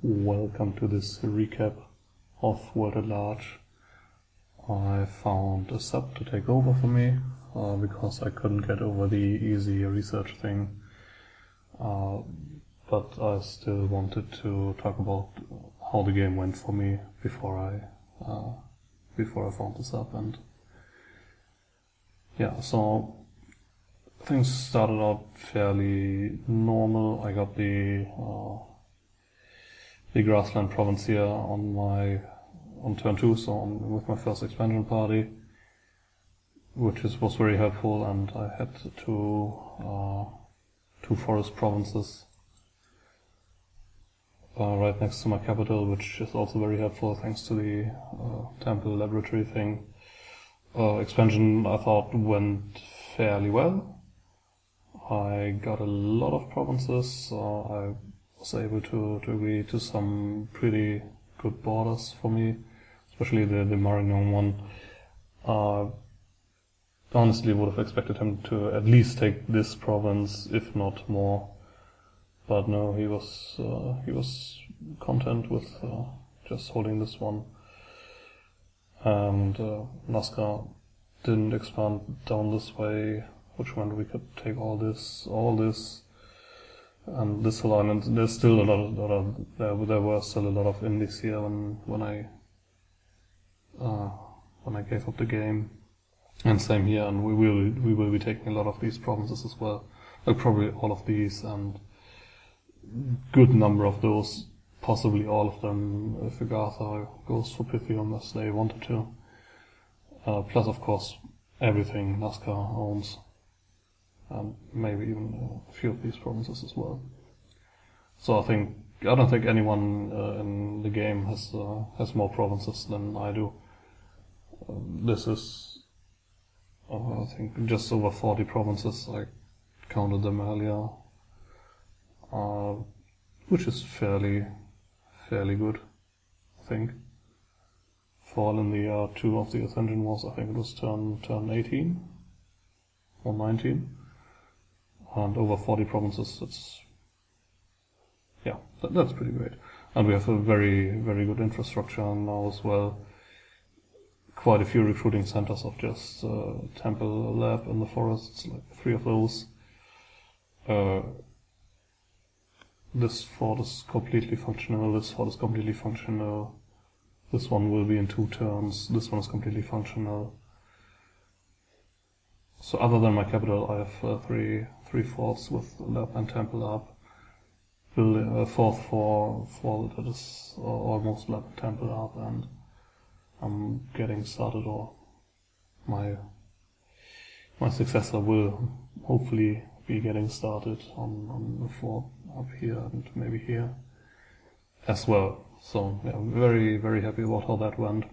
Welcome to this recap of World at Large. I found a sub to take over for me because I couldn't get over the easy research thing, but I still wanted to talk about how the game went for me before I found the sub. And yeah, so things started out fairly normal. I got the grassland province here on turn 2, so with my first expansion party, which was very helpful, and I had two forest provinces right next to my capital, which is also very helpful thanks to the temple laboratory thing. Expansion, I thought, went fairly well. I got a lot of provinces. I was able to agree to some pretty good borders for me, especially the Marignan one. Honestly, would have expected him to at least take this province, if not more. But no, he was content with just holding this one. And Nazca didn't expand down this way, which meant we could take all this, and this whole island. There's still there were still a lot of indies here when I gave up the game, and same here. And we will be taking a lot of these provinces as well, like probably all of these, and good number of those, possibly all of them if Agatha goes for Pythium as they wanted to. Plus, of course, everything Nazca owns. And maybe even a few of these provinces as well. So I don't think anyone in the game has more provinces than I do. This is, I think, just over 40 provinces. I counted them earlier, which is fairly good, I think. For in the year 2 of the Ascension Wars, I think it was turn 18 or 19. And over 40 provinces, that's pretty great. And we have a very, very good infrastructure now as well. Quite a few recruiting centers of just temple lab in the forests, like 3 of those. This fort is completely functional, this fort is completely functional. This one will be in 2 turns, this one is completely functional. So other than my capital, I have three forts with lab and temple up. Building a fourth fort that is almost lab and temple up, and I'm getting started, or my successor will hopefully be getting started on the fort up here and maybe here as well. So yeah, I'm very, very happy about how that went.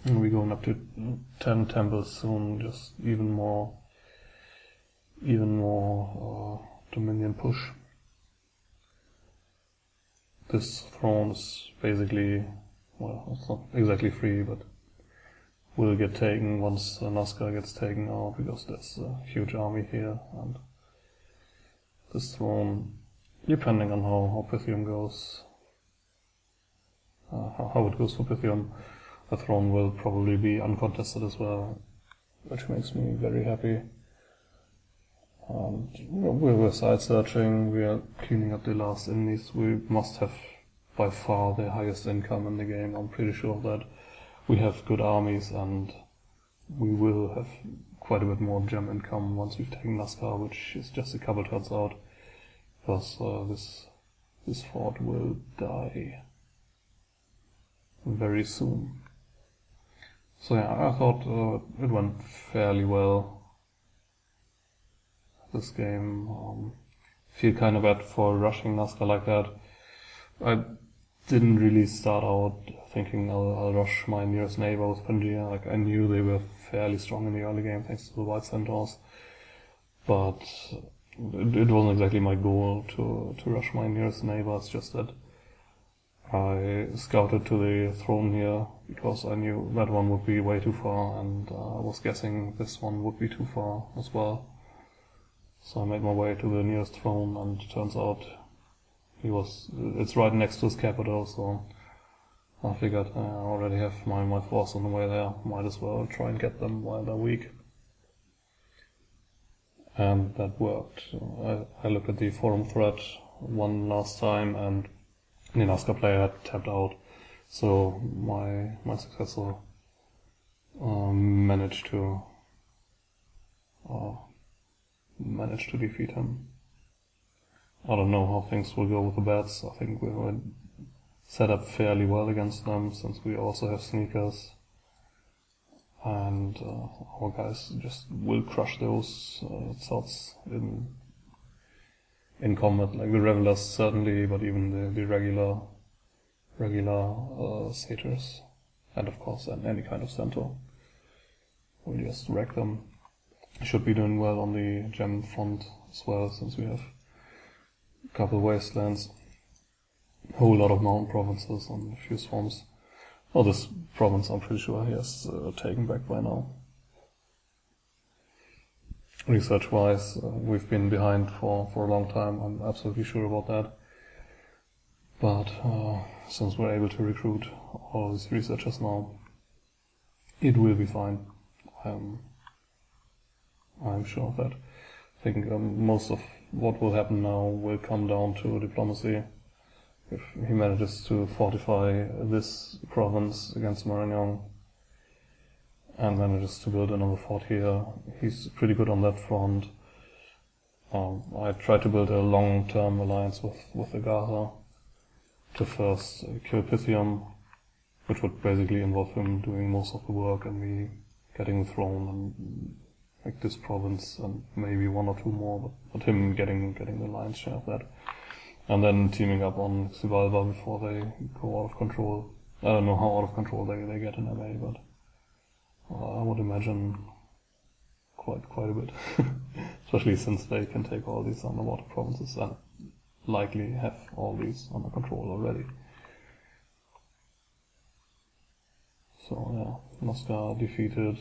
And we're going up to 10 temples soon, just even more Dominion push. This throne is basically, well, it's not exactly free, but will get taken once Nazca gets taken out, because there's a huge army here, and this throne, depending on how Pythium goes, how it goes for Pythium, the throne will probably be uncontested as well, which makes me very happy. And we're side searching, we are cleaning up the last indies. We must have by far the highest income in the game, I'm pretty sure of that. We have good armies, and we will have quite a bit more gem income once we've taken Nazca, which is just a couple turns out, because this fort will die very soon. So yeah, I thought it went fairly well, this game. Feel kind of bad for rushing Nazca like that. I didn't really start out thinking I'll rush my nearest neighbor with Pangaea. Like, I knew they were fairly strong in the early game thanks to the White Centaurs, but it wasn't exactly my goal to rush my nearest neighbor. It's just that I scouted to the throne here because I knew that one would be way too far, and I was guessing this one would be too far as well. So I made my way to the nearest throne, and it turns out it's right next to his capital, so I figured I already have my force on the way there, might as well try and get them while they're weak. And that worked. I looked at the forum thread one last time, and the NASCAR player had tapped out, so my successor managed to defeat him. I don't know how things will go with the bats. I think we were set up fairly well against them, since we also have sneakers. And our guys just will crush those thoughts in combat, like the Revelers certainly, but even the regular satyrs, and of course any kind of centaur. We'll just wreck them. Should be doing well on the gem front as well, since we have a couple of wastelands, a whole lot of mountain provinces, and a few swamps. Oh, this province I'm pretty sure he has taken back by now. Research-wise, we've been behind for a long time, I'm absolutely sure about that. But since we're able to recruit all these researchers now, it will be fine. I'm sure of that. I think most of what will happen now will come down to diplomacy. If he manages to fortify this province against Marignan and manages to build another fort here, he's pretty good on that front. I tried to build a long-term alliance with Agatha to first kill Pythium, which would basically involve him doing most of the work and me getting the throne and like this province and maybe one or two more, but him getting the lion's share of that. And then teaming up on Xibalba before they go out of control. I don't know how out of control they get in MA, but I would imagine quite a bit. Especially since they can take all these underwater provinces and likely have all these under control already. So yeah, Nosca defeated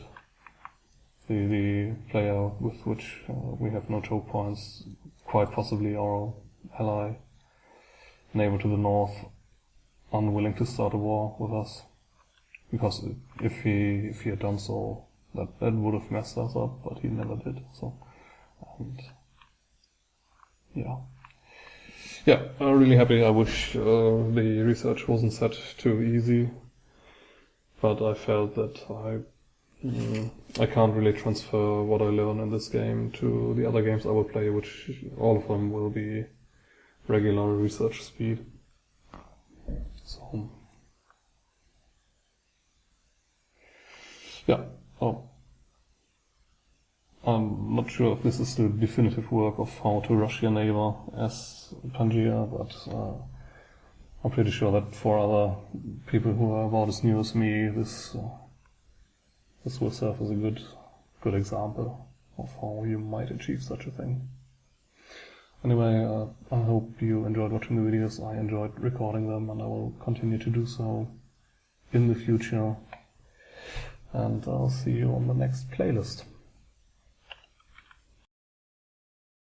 the player with which we have no choke points, quite possibly our ally. Neighbor to the north, unwilling to start a war with us, because if he had done so, that would have messed us up, but he never did. So, and yeah, I'm really happy. I wish the research wasn't set too easy, but I felt that I can't really transfer what I learn in this game to the other games I will play, which all of them will be regular research speed. So yeah, I'm not sure if this is the definitive work of how to rush your neighbor as Pangaea, but I'm pretty sure that for other people who are about as new as me, this will serve as a good example of how you might achieve such a thing. Anyway, I hope you enjoyed watching the videos. I enjoyed recording them, and I will continue to do so in the future. And I'll see you on the next playlist.